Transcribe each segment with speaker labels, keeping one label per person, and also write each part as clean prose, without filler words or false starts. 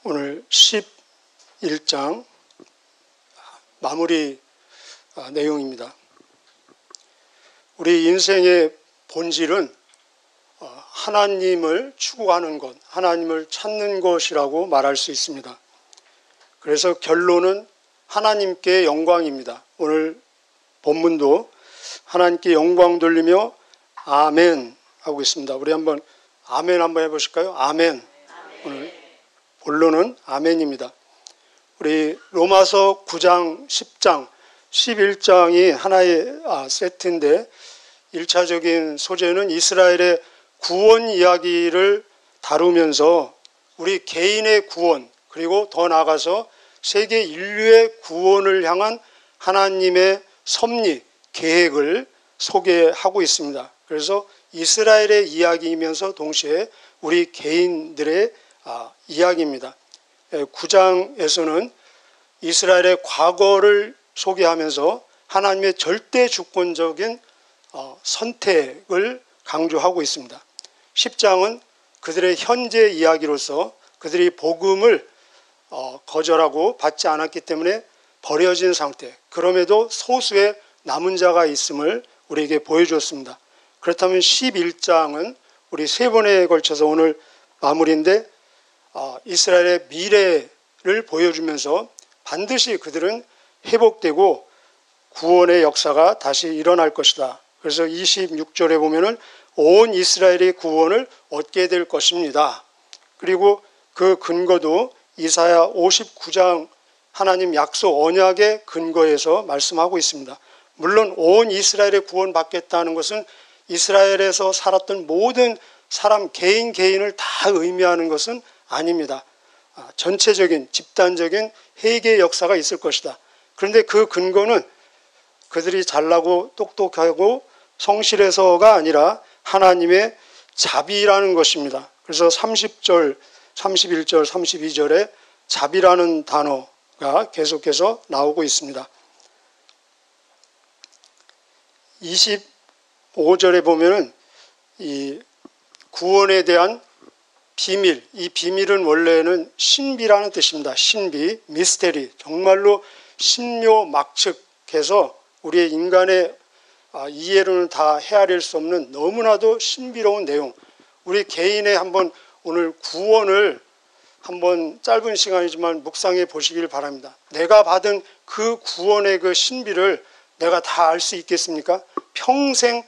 Speaker 1: 오늘 11장 마무리 내용입니다. 우리 인생의 본질은 하나님을 추구하는 것, 하나님을 찾는 것이라고 말할 수 있습니다. 그래서 결론은 하나님께 영광입니다. 오늘 본문도 하나님께 영광 돌리며 아멘 하고 있습니다. 우리 한번 아멘 한번 해보실까요? 아멘. 오늘 본론은 아멘입니다. 우리 로마서 9장, 10장, 11장이 하나의 세트인데 1차적인 소재는 이스라엘의 구원 이야기를 다루면서 우리 개인의 구원, 그리고 더 나아가서 세계 인류의 구원을 향한 하나님의 섭리, 계획을 소개하고 있습니다. 그래서 이스라엘의 이야기이면서 동시에 우리 개인들의 이야기입니다. 9장에서는 이스라엘의 과거를 소개하면서 하나님의 절대 주권적인 선택을 강조하고 있습니다. 10장은 그들의 현재 이야기로서 그들이 복음을 거절하고 받지 않았기 때문에 버려진 상태, 그럼에도 소수의 남은 자가 있음을 우리에게 보여주었습니다. 그렇다면 11장은 우리 세 번에 걸쳐서 오늘 마무리인데 이스라엘의 미래를 보여주면서 반드시 그들은 회복되고 구원의 역사가 다시 일어날 것이다. 그래서 26절에 보면은 온 이스라엘의 구원을 얻게 될 것입니다. 그리고 그 근거도 이사야 59장 하나님 약속 언약의 근거에서 말씀하고 있습니다. 물론 온 이스라엘의 구원 받겠다는 것은 이스라엘에서 살았던 모든 사람 개인을 다 의미하는 것은 아닙니다. 전체적인 집단적인 회개의 역사가 있을 것이다. 그런데 그 근거는 그들이 잘나고 똑똑하고 성실해서가 아니라 하나님의 자비라는 것입니다. 그래서 30절, 31절, 32절에 자비라는 단어가 계속해서 나오고 있습니다. 25절에 보면은 이 구원에 대한 비밀, 이 비밀은 원래는 신비라는 뜻입니다. 신비, 미스테리, 정말로 신묘막측해서 우리의 인간의 이해로는 다 헤아릴 수 없는 너무나도 신비로운 내용. 우리 개인의 한번 오늘 구원을 한번 짧은 시간이지만 묵상해 보시길 바랍니다. 내가 받은 그 구원의 그 신비를 내가 다 알 수 있겠습니까? 평생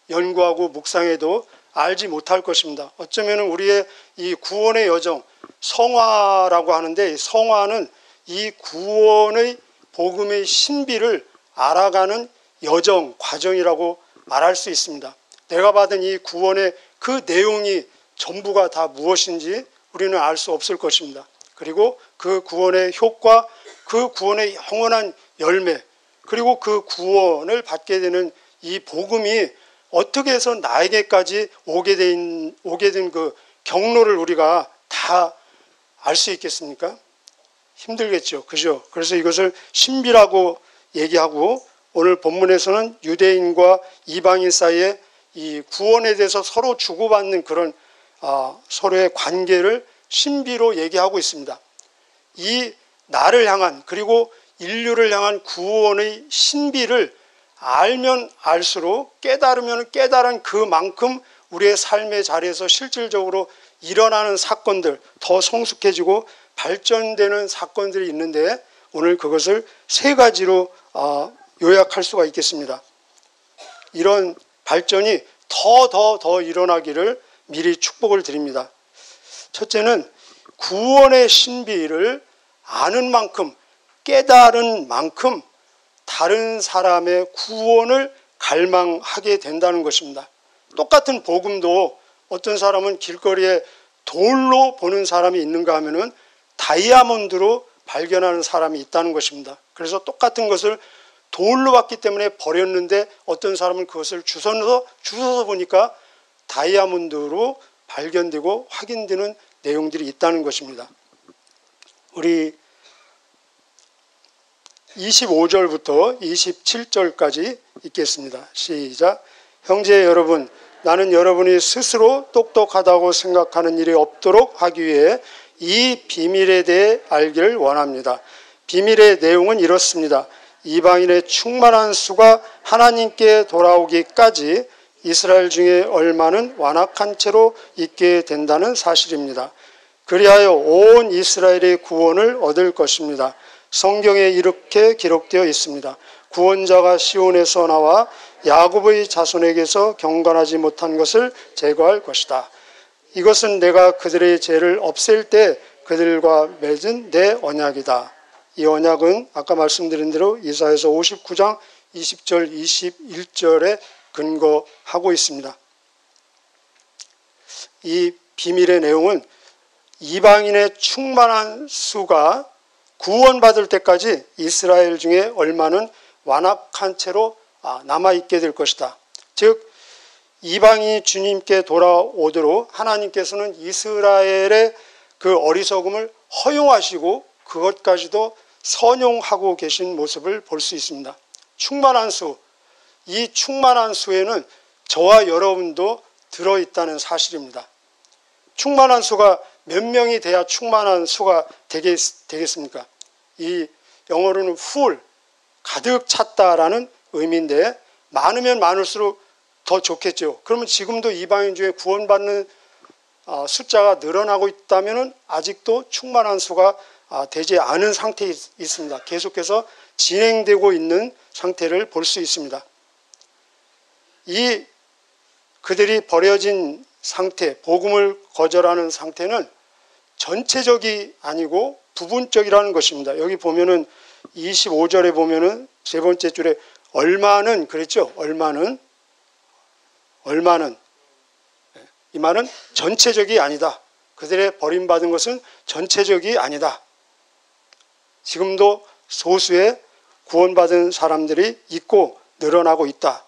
Speaker 1: 연구하고 묵상해도 알지 못할 것입니다. 어쩌면 우리의 이 구원의 여정, 성화라고 하는데, 성화는 이 구원의 복음의 신비를 알아가는 여정, 과정이라고 말할 수 있습니다. 내가 받은 이 구원의 그 내용이 전부가 다 무엇인지 우리는 알 수 없을 것입니다. 그리고 그 구원의 효과, 그 구원의 영원한 열매, 그리고 그 구원을 받게 되는 이 복음이 어떻게 해서 나에게까지 오게 된 그 경로를 우리가 다 알 수 있겠습니까? 힘들겠죠. 그죠? 그래서 이것을 신비라고 얘기하고, 오늘 본문에서는 유대인과 이방인 사이에 이 구원에 대해서 서로 주고받는 그런 서로의 관계를 신비로 얘기하고 있습니다. 이 나를 향한, 그리고 인류를 향한 구원의 신비를 알면 알수록, 깨달으면 깨달은 그만큼 우리의 삶의 자리에서 실질적으로 일어나는 사건들, 더 성숙해지고 발전되는 사건들이 있는데, 오늘 그것을 세 가지로 요약할 수가 있겠습니다. 이런 발전이 더 일어나기를 미리 축복을 드립니다. 첫째는 구원의 신비를 아는 만큼, 깨달은 만큼 다른 사람의 구원을 갈망하게 된다는 것입니다. 똑같은 복음도 어떤 사람은 길거리에 돌로 보는 사람이 있는가 하면은 다이아몬드로 발견하는 사람이 있다는 것입니다. 그래서 똑같은 것을 돌로 봤기 때문에 버렸는데, 어떤 사람은 그것을 주워서 보니까 다이아몬드로 발견되고 확인되는 내용들이 있다는 것입니다. 우리 25절부터 27절까지 읽겠습니다. 시작. 형제 여러분, 나는 여러분이 스스로 똑똑하다고 생각하는 일이 없도록 하기 위해 이 비밀에 대해 알기를 원합니다. 비밀의 내용은 이렇습니다. 이방인의 충만한 수가 하나님께 돌아오기까지 이스라엘 중에 얼마는 완악한 채로 있게 된다는 사실입니다. 그리하여 온 이스라엘의 구원을 얻을 것입니다. 성경에 이렇게 기록되어 있습니다. 구원자가 시온에서 나와 야곱의 자손에게서 경건하지 못한 것을 제거할 것이다. 이것은 내가 그들의 죄를 없앨 때 그들과 맺은 내 언약이다. 이 언약은 아까 말씀드린 대로 이사야서 59장 20절 21절에 근거하고 있습니다. 이 비밀의 내용은 이방인의 충만한 수가 구원받을 때까지 이스라엘 중에 얼마는 완악한 채로 남아있게 될 것이다. 즉 이방인이 주님께 돌아오도록 하나님께서는 이스라엘의 그 어리석음을 허용하시고 그것까지도 선용하고 계신 모습을 볼 수 있습니다. 충만한 수, 이 충만한 수에는 저와 여러분도 들어있다는 사실입니다. 충만한 수가 몇 명이 돼야 충만한 수가 되겠습니까? 이 영어로는 full, 가득 찼다라는 의미인데 많으면 많을수록 더 좋겠죠. 그러면 지금도 이방인 중에 구원받는 숫자가 늘어나고 있다면 아직도 충만한 수가 되지 않은 상태에 있습니다. 계속해서 진행되고 있는 상태를 볼 수 있습니다. 이 그들이 버려진 상태, 복음을 거절하는 상태는 전체적이 아니고 부분적이라는 것입니다. 여기 보면은 25절에 보면은 세 번째 줄에 얼마는 그랬죠? 얼마는 이 말은 전체적이 아니다. 그들의 버림받은 것은 전체적이 아니다. 지금도 소수의 구원받은 사람들이 있고 늘어나고 있다.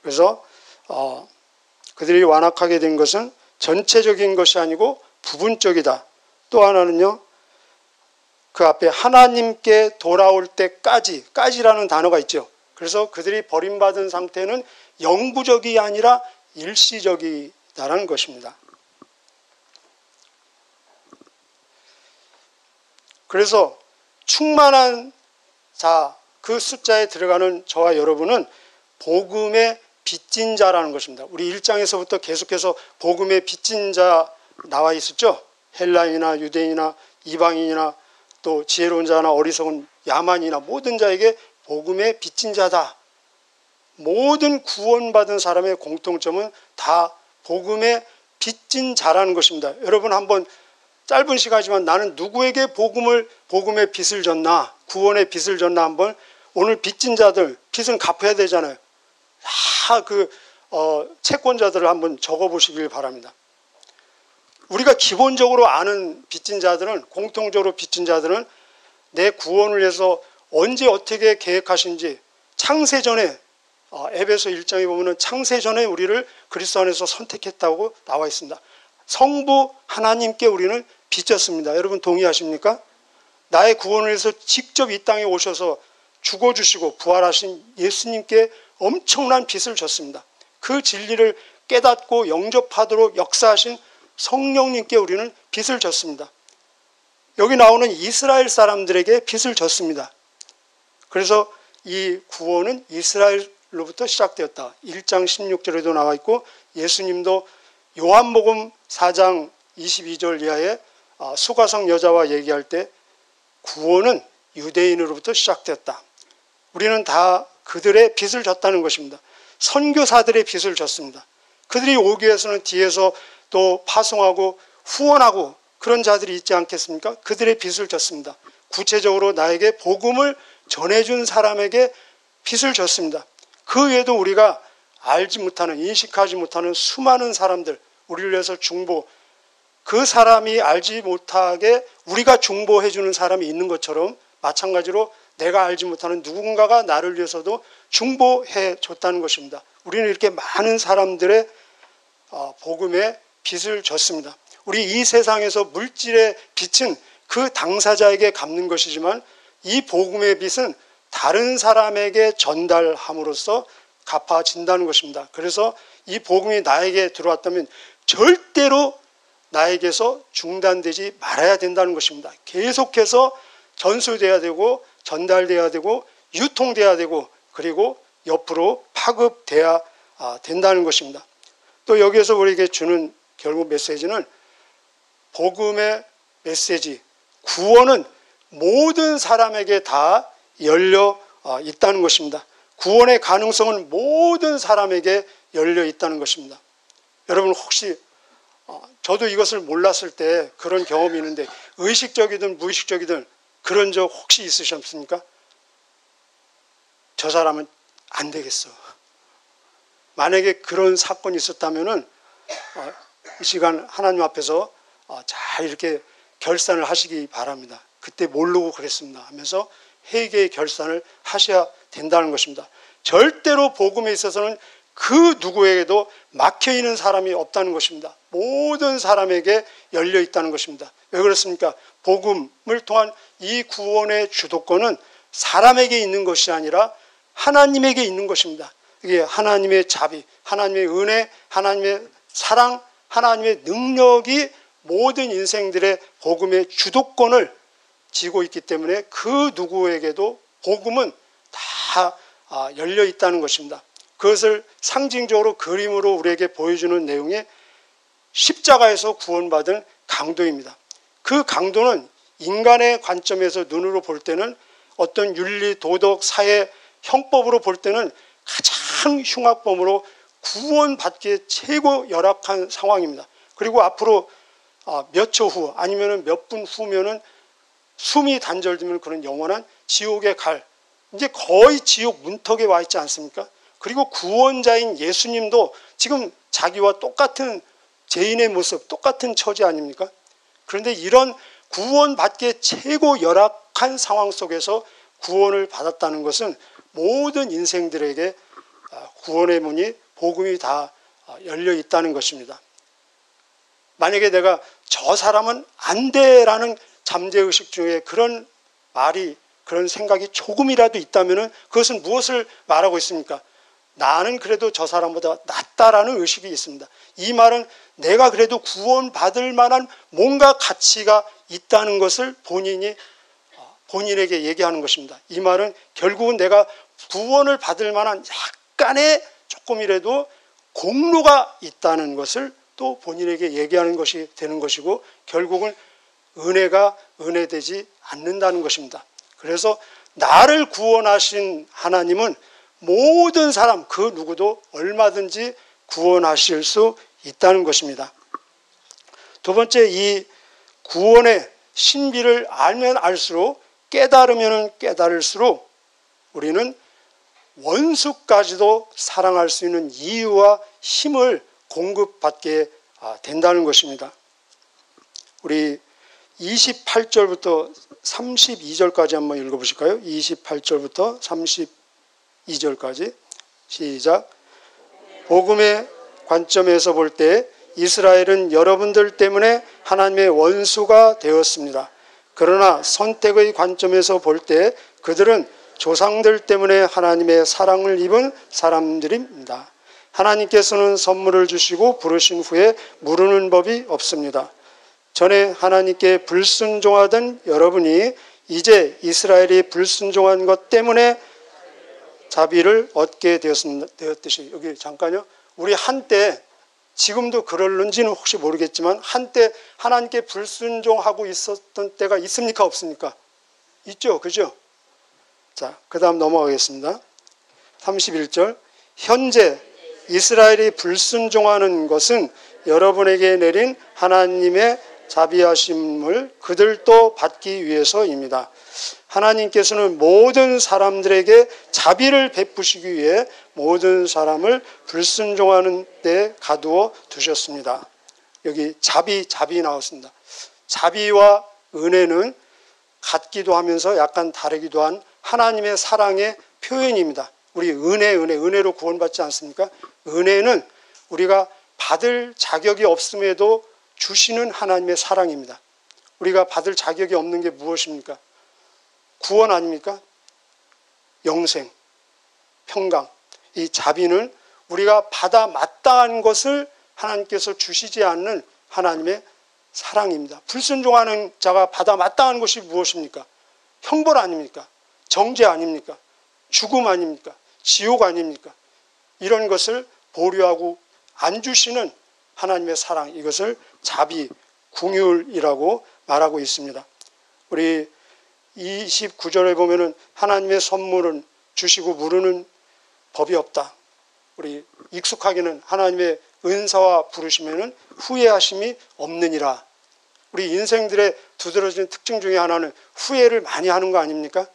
Speaker 1: 그래서 그들이 완악하게 된 것은 전체적인 것이 아니고 부분적이다. 또 하나는요, 그 앞에 하나님께 돌아올 때까지라는 단어가 있죠. 그래서 그들이 버림받은 상태는 영구적이 아니라 일시적이다라는 것입니다. 그래서 충만한 그 숫자에 들어가는 저와 여러분은 복음의 빚진 자라는 것입니다. 우리 1장에서부터 계속해서 복음의 빚진 자 나와 있었죠. 헬라인이나 유대인이나 이방인이나 또 지혜로운 자나 어리석은 야만이나 모든 자에게 복음의 빚진 자다. 모든 구원받은 사람의 공통점은 다 복음의 빚진 자라는 것입니다. 여러분 한번 짧은 시간이지만 나는 누구에게 복음의 빚을 졌나, 구원의 빚을 졌나 한번 오늘 빚진 자들 빚은 갚아야 되잖아요. 다 채권자들을 한번 적어보시길 바랍니다. 우리가 기본적으로 아는 빚진 자들은, 공통적으로 빚진 자들은 내 구원을 위해서 언제 어떻게 계획하신지 창세전에 에베소 1장에 보면 창세전에 우리를 그리스도 안에서 선택했다고 나와 있습니다. 성부 하나님께 우리는 빚졌습니다. 여러분 동의하십니까? 나의 구원을 위해서 직접 이 땅에 오셔서 죽어주시고 부활하신 예수님께 엄청난 빚을 졌습니다. 그 진리를 깨닫고 영접하도록 역사하신 성령님께 우리는 빚을 졌습니다. 여기 나오는 이스라엘 사람들에게 빚을 졌습니다. 그래서 이 구원은 이스라엘로부터 시작되었다. 1장 16절에도 나와 있고 예수님도 요한복음 4장 22절 이하에 수가성 여자와 얘기할 때 구원은 유대인으로부터 시작되었다. 우리는 다 그들의 빚을 졌다는 것입니다. 선교사들의 빚을 졌습니다. 그들이 오기 위해서는 뒤에서 또 파송하고 후원하고 그런 자들이 있지 않겠습니까? 그들의 빚을 졌습니다. 구체적으로 나에게 복음을 전해준 사람에게 빚을 졌습니다. 그 외에도 우리가 알지 못하는, 인식하지 못하는 수많은 사람들, 우리를 위해서 그 사람이 알지 못하게 우리가 중보해주는 사람이 있는 것처럼 마찬가지로 내가 알지 못하는 누군가가 나를 위해서도 중보해 줬다는 것입니다. 우리는 이렇게 많은 사람들의 복음의 빚을 졌습니다. 우리 이 세상에서 물질의 빚은 그 당사자에게 갚는 것이지만 이 복음의 빚은 다른 사람에게 전달함으로써 갚아진다는 것입니다. 그래서 이 복음이 나에게 들어왔다면 절대로 나에게서 중단되지 말아야 된다는 것입니다. 계속해서 전수돼야 되고 전달돼야 되고 유통돼야 되고 그리고 옆으로 파급돼야 된다는 것입니다. 또 여기에서 우리에게 주는 결국 메시지는 복음의 메시지, 구원은 모든 사람에게 다 열려 있다는 것입니다. 구원의 가능성은 모든 사람에게 열려 있다는 것입니다. 여러분 혹시 저도 이것을 몰랐을 때 그런 경험이 있는데 의식적이든 무의식적이든 그런 적 혹시 있으셨습니까? 저 사람은 안 되겠어. 만약에 그런 사건이 있었다면은 이 시간 하나님 앞에서 잘 이렇게 결산을 하시기 바랍니다. 그때 모르고 그랬습니다 하면서 회개의 결산을 하셔야 된다는 것입니다. 절대로 복음에 있어서는 그 누구에게도 막혀있는 사람이 없다는 것입니다. 모든 사람에게 열려 있다는 것입니다. 왜 그렇습니까? 복음을 통한 이 구원의 주도권은 사람에게 있는 것이 아니라 하나님에게 있는 것입니다. 이게 하나님의 자비, 하나님의 은혜, 하나님의 사랑, 하나님의 능력이 모든 인생들의 복음의 주도권을 쥐고 있기 때문에 그 누구에게도 복음은 다 열려 있다는 것입니다. 그것을 상징적으로 그림으로 우리에게 보여주는 내용이 십자가에서 구원받은 강도입니다. 그 강도는 인간의 관점에서 눈으로 볼 때는 어떤 윤리, 도덕, 사회, 형법으로 볼 때는 가장 흉악범으로 구원받기에 최고 열악한 상황입니다. 그리고 앞으로 몇 초 후 아니면 몇 분 후면은 숨이 단절되면 그런 영원한 지옥에 갈, 이제 거의 지옥 문턱에 와 있지 않습니까? 그리고 구원자인 예수님도 지금 자기와 똑같은 죄인의 모습, 똑같은 처지 아닙니까? 그런데 이런 구원받기에 최고 열악한 상황 속에서 구원을 받았다는 것은 모든 인생들에게 구원의 문이, 복음이 다 열려 있다는 것입니다. 만약에 내가 저 사람은 안 돼라는 잠재의식 중에 그런 말이, 그런 생각이 조금이라도 있다면 그것은 무엇을 말하고 있습니까? 나는 그래도 저 사람보다 낫다라는 의식이 있습니다. 이 말은 내가 그래도 구원받을 만한 뭔가 가치가 있다는 것을 본인에게 얘기하는 것입니다. 이 말은 결국은 내가 구원을 받을 만한 약간의 조금이라도 공로가 있다는 것을 또 본인에게 얘기하는 것이 되는 것이고, 결국은 은혜가 은혜되지 않는다는 것입니다. 그래서 나를 구원하신 하나님은 모든 사람 그 누구도 얼마든지 구원하실 수 있다는 것입니다. 두 번째, 이 구원의 신비를 알면 알수록, 깨달으면 깨달을수록 우리는 원수까지도 사랑할 수 있는 이유와 힘을 공급받게 된다는 것입니다. 우리 28절부터 32절까지 한번 읽어보실까요? 28절부터 32절까지 시작. 복음의 관점에서 볼 때 이스라엘은 여러분들 때문에 하나님의 원수가 되었습니다. 그러나 선택의 관점에서 볼 때 그들은 조상들 때문에 하나님의 사랑을 입은 사람들입니다. 하나님께서는 선물을 주시고 부르신 후에 무르는 법이 없습니다. 전에 하나님께 불순종하던 여러분이 이제 이스라엘이 불순종한 것 때문에 자비를 얻게 되었듯이, 여기 잠깐요. 우리 한때, 지금도 그럴는지는 혹시 모르겠지만 한때 하나님께 불순종하고 있었던 때가 있습니까? 없습니까? 있죠. 그죠? 자, 그 다음 넘어가겠습니다. 31절. 현재 이스라엘이 불순종하는 것은 여러분에게 내린 하나님의 자비하심을 그들도 받기 위해서입니다. 하나님께서는 모든 사람들에게 자비를 베푸시기 위해 모든 사람을 불순종하는 데 가두어 두셨습니다. 여기 자비 나왔습니다. 자비와 은혜는 같기도 하면서 약간 다르기도 한 하나님의 사랑의 표현입니다. 우리 은혜로 구원받지 않습니까? 은혜는 우리가 받을 자격이 없음에도 주시는 하나님의 사랑입니다. 우리가 받을 자격이 없는 게 무엇입니까? 구원 아닙니까? 영생, 평강. 이 자비는 우리가 받아 마땅한 것을 하나님께서 주시지 않는 하나님의 사랑입니다. 불순종하는 자가 받아 마땅한 것이 무엇입니까? 형벌 아닙니까? 정죄 아닙니까? 죽음 아닙니까? 지옥 아닙니까? 이런 것을 보류하고 안 주시는 하나님의 사랑, 이것을 자비, 긍휼이라고 말하고 있습니다. 우리 29절에 보면은 하나님의 선물은 주시고 무르는 법이 없다. 우리 익숙하게는 하나님의 은사와 부르시면은 후회하심이 없느니라. 우리 인생들의 두드러지는 특징 중에 하나는 후회를 많이 하는 거 아닙니까?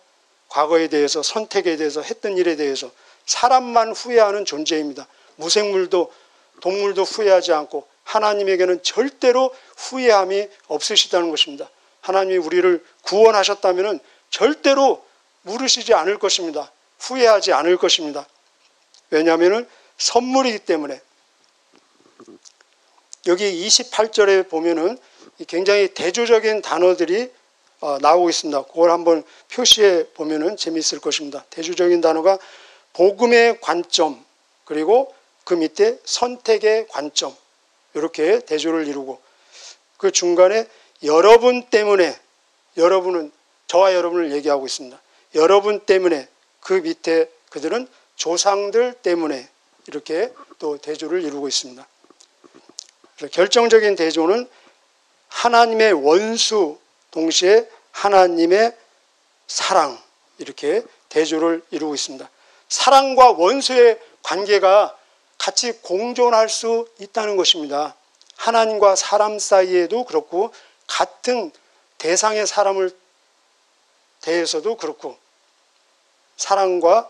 Speaker 1: 과거에 대해서, 선택에 대해서, 했던 일에 대해서. 사람만 후회하는 존재입니다. 무생물도 동물도 후회하지 않고 하나님에게는 절대로 후회함이 없으시다는 것입니다. 하나님이 우리를 구원하셨다면 절대로 물으시지 않을 것입니다. 후회하지 않을 것입니다. 왜냐하면 선물이기 때문에. 여기 28절에 보면은 굉장히 대조적인 단어들이 나오고 있습니다. 그걸 한번 표시해 보면은 재미있을 것입니다. 대조적인 단어가 복음의 관점, 그리고 그 밑에 선택의 관점, 이렇게 대조를 이루고, 그 중간에 여러분 때문에, 여러분은 저와 여러분을 얘기하고 있습니다. 여러분 때문에, 그 밑에 그들은 조상들 때문에, 이렇게 또 대조를 이루고 있습니다. 결정적인 대조는 하나님의 원수, 동시에 하나님의 사랑, 이렇게 대조를 이루고 있습니다. 사랑과 원수의 관계가 같이 공존할 수 있다는 것입니다. 하나님과 사람 사이에도 그렇고, 같은 대상의 사람을 대해서도 그렇고, 사랑과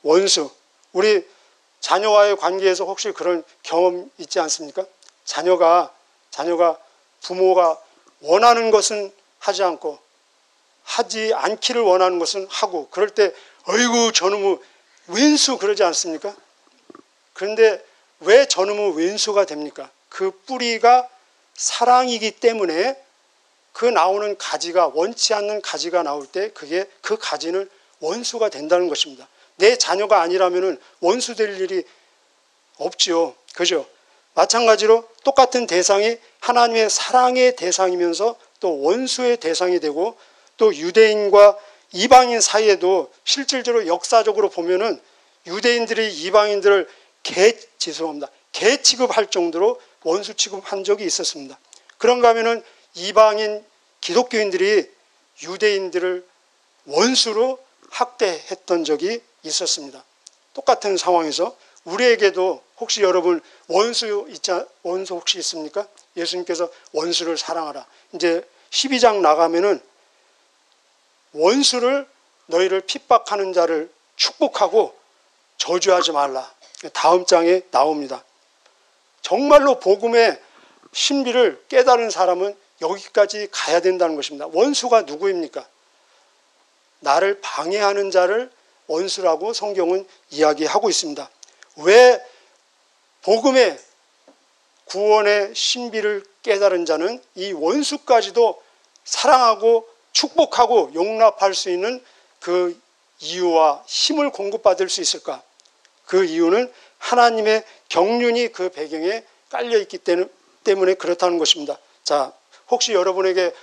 Speaker 1: 원수, 우리 자녀와의 관계에서 혹시 그런 경험 있지 않습니까? 자녀가 부모가 원하는 것은 하지 않고 하지 않기를 원하는 것은 하고, 그럴 때 어이구 저놈의 왼수 그러지 않습니까? 그런데 왜 저놈의 왼수가 됩니까? 그 뿌리가 사랑이기 때문에 그 나오는 가지가, 원치 않는 가지가 나올 때 그게 그 가지는 원수가 된다는 것입니다. 내 자녀가 아니라면 원수 될 일이 없지요. 그죠? 마찬가지로 똑같은 대상이 하나님의 사랑의 대상이면서 또 원수의 대상이 되고, 또 유대인과 이방인 사이에도 실질적으로 역사적으로 보면은 유대인들이 이방인들을 개 취급할 정도로 원수 취급한 적이 있었습니다. 그런가 하면은 이방인 기독교인들이 유대인들을 원수로 학대했던 적이 있었습니다. 똑같은 상황에서 우리에게도 혹시 여러분 원수 혹시 있습니까? 예수님께서 원수를 사랑하라. 이제 12장 나가면은 원수를, 너희를 핍박하는 자를 축복하고 저주하지 말라. 다음 장에 나옵니다. 정말로 복음의 신비를 깨달은 사람은 여기까지 가야 된다는 것입니다. 원수가 누구입니까? 나를 방해하는 자를 원수라고 성경은 이야기하고 있습니다. 왜 복음의 구원의 신비를 깨달은 자는 이 원수까지도 사랑하고 축복하고 용납할 수 있는 그 이유와 힘을 공급받을 수 있을까? 그 이유는 하나님의 경륜이 그 배경에 깔려있기 때문에 그렇다는 것입니다. 자, 혹시 여러분에게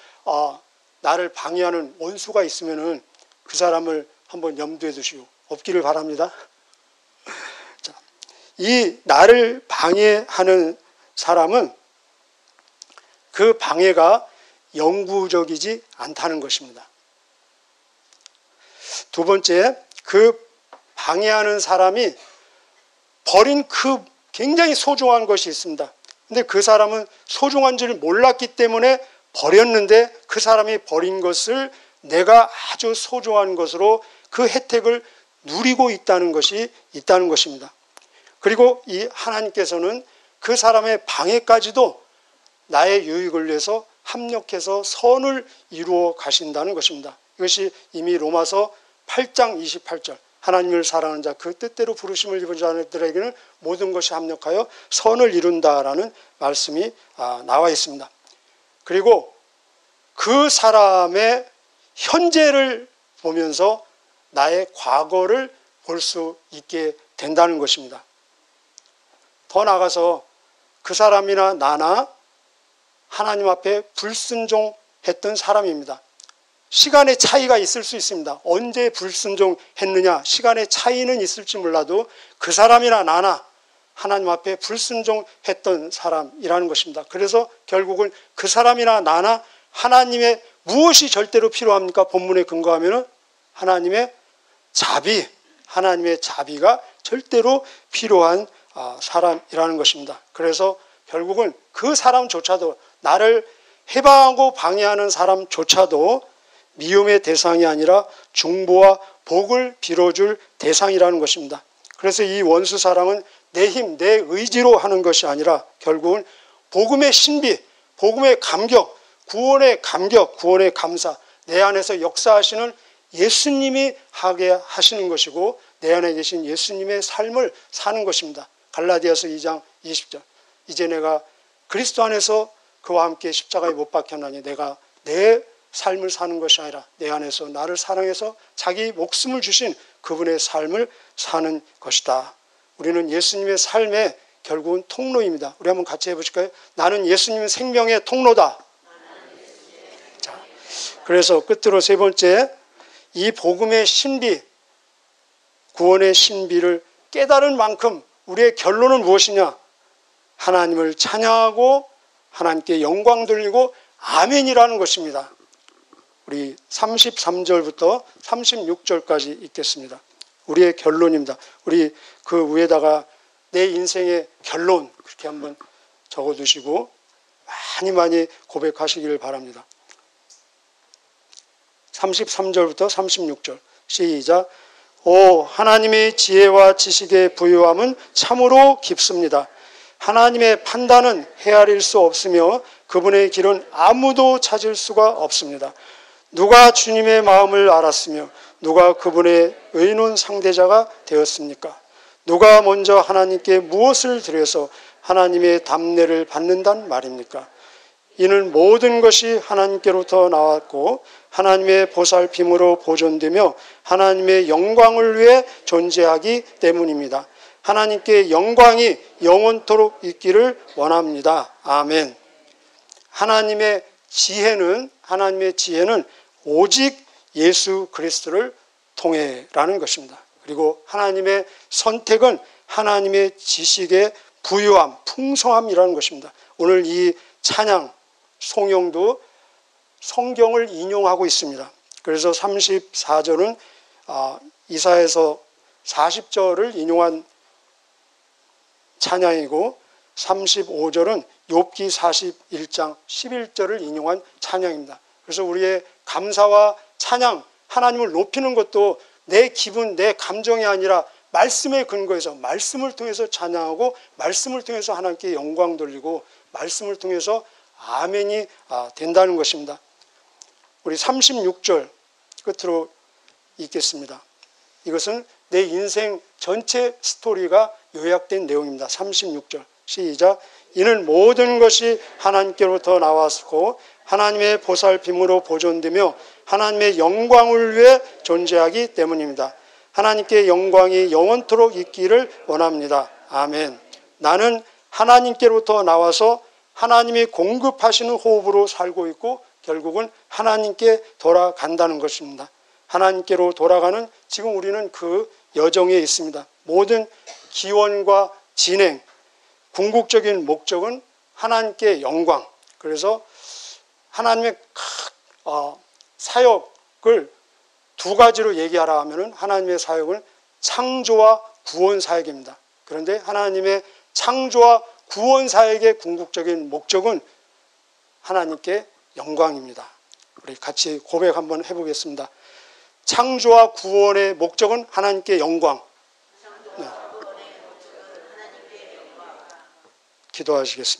Speaker 1: 나를 방해하는 원수가 있으면은 그 사람을 한번 염두에 두시고 없기를 바랍니다. 자, 이 나를 방해하는 사람은 그 방해가 영구적이지 않다는 것입니다. 두 번째, 그 방해하는 사람이 버린 그 굉장히 소중한 것이 있습니다. 근데 그 사람은 소중한 줄 몰랐기 때문에 버렸는데, 그 사람이 버린 것을 내가 아주 소중한 것으로 그 혜택을 누리고 있다는 것입니다. 그리고 이 하나님께서는 그 사람의 방해까지도 나의 유익을 위해서 합력해서 선을 이루어 가신다는 것입니다. 이것이 이미 로마서 8장 28절, 하나님을 사랑하는 자, 그 뜻대로 부르심을 입은 자들에게는 모든 것이 합력하여 선을 이룬다라는 말씀이 나와 있습니다. 그리고 그 사람의 현재를 보면서 나의 과거를 볼 수 있게 된다는 것입니다. 더 나아가서 그 사람이나 나나 하나님 앞에 불순종했던 사람입니다. 시간의 차이가 있을 수 있습니다. 언제 불순종했느냐, 시간의 차이는 있을지 몰라도 그 사람이나 나나 하나님 앞에 불순종했던 사람이라는 것입니다. 그래서 결국은 그 사람이나 나나 하나님의 무엇이 절대로 필요합니까? 본문에 근거하면은 하나님의 자비가 절대로 필요한 사람이라는 것입니다. 그래서 결국은 그 사람조차도, 나를 해방하고 방해하는 사람조차도 미움의 대상이 아니라 중보와 복을 빌어줄 대상이라는 것입니다. 그래서 이 원수 사랑은 내 힘, 내 의지로 하는 것이 아니라 결국은 복음의 신비, 복음의 감격, 구원의 감격, 구원의 감사, 내 안에서 역사하시는 예수님이 하게 하시는 것이고 내 안에 계신 예수님의 삶을 사는 것입니다. 갈라디아서 2장 20절. 이제 내가 그리스도 안에서 그와 함께 십자가에 못 박혔나니 내가 내 삶을 사는 것이 아니라 내 안에서 나를 사랑해서 자기 목숨을 주신 그분의 삶을 사는 것이다. 우리는 예수님의 삶의 결국은 통로입니다. 우리 한번 같이 해보실까요? 나는 예수님의 생명의 통로다. 자, 그래서 끝으로 세 번째, 이 복음의 신비, 구원의 신비를 깨달은 만큼 우리의 결론은 무엇이냐? 하나님을 찬양하고 하나님께 영광 돌리고 아멘이라는 것입니다. 우리 33절부터 36절까지 읽겠습니다. 우리의 결론입니다. 우리 그 위에다가 내 인생의 결론 그렇게 한번 적어두시고 많이 고백하시기를 바랍니다. 33절부터 36절 시작. 오 하나님의 지혜와 지식의 부유함은 참으로 깊습니다. 하나님의 판단은 헤아릴 수 없으며 그분의 길은 아무도 찾을 수가 없습니다. 누가 주님의 마음을 알았으며 누가 그분의 의논 상대자가 되었습니까? 누가 먼저 하나님께 무엇을 드려서 하나님의 답례를 받는단 말입니까? 이는 모든 것이 하나님께로부터 나왔고 하나님의 보살핌으로 보존되며 하나님의 영광을 위해 존재하기 때문입니다. 하나님께 영광이 영원토록 있기를 원합니다. 아멘. 하나님의 지혜는 오직 예수 그리스도를 통해라는 것입니다. 그리고 하나님의 선택은 하나님의 지식의 부유함, 풍성함이라는 것입니다. 오늘 이 찬양, 송영도 성경을 인용하고 있습니다. 그래서 34절은 이사야서 40절을 인용한 찬양이고 35절은 욥기 41장 11절을 인용한 찬양입니다. 그래서 우리의 감사와 찬양, 하나님을 높이는 것도 내 기분, 내 감정이 아니라 말씀에 근거해서 말씀을 통해서 찬양하고 말씀을 통해서 하나님께 영광 돌리고 말씀을 통해서 아멘이 된다는 것입니다. 우리 36절 끝으로 읽겠습니다. 이것은 내 인생 전체 스토리가 요약된 내용입니다. 36절 시작. 이는 모든 것이 하나님께로부터 나왔고 하나님의 보살핌으로 보존되며 하나님의 영광을 위해 존재하기 때문입니다. 하나님께 영광이 영원토록 있기를 원합니다. 아멘. 나는 하나님께로부터 나와서 하나님이 공급하시는 호흡으로 살고 있고 결국은 하나님께 돌아간다는 것입니다. 하나님께로 돌아가는 지금 우리는 그 여정에 있습니다. 모든 기원과 진행, 궁극적인 목적은 하나님께 영광. 그래서 하나님의 사역을 두 가지로 얘기하라 하면은 하나님의 사역은 창조와 구원 사역입니다. 그런데 하나님의 창조와 구원 사역의 궁극적인 목적은 하나님께 영광입니다. 우리 같이 고백 한번 해보겠습니다. 창조와 구원의 목적은 하나님께 영광. 네. 기도하시겠습니다.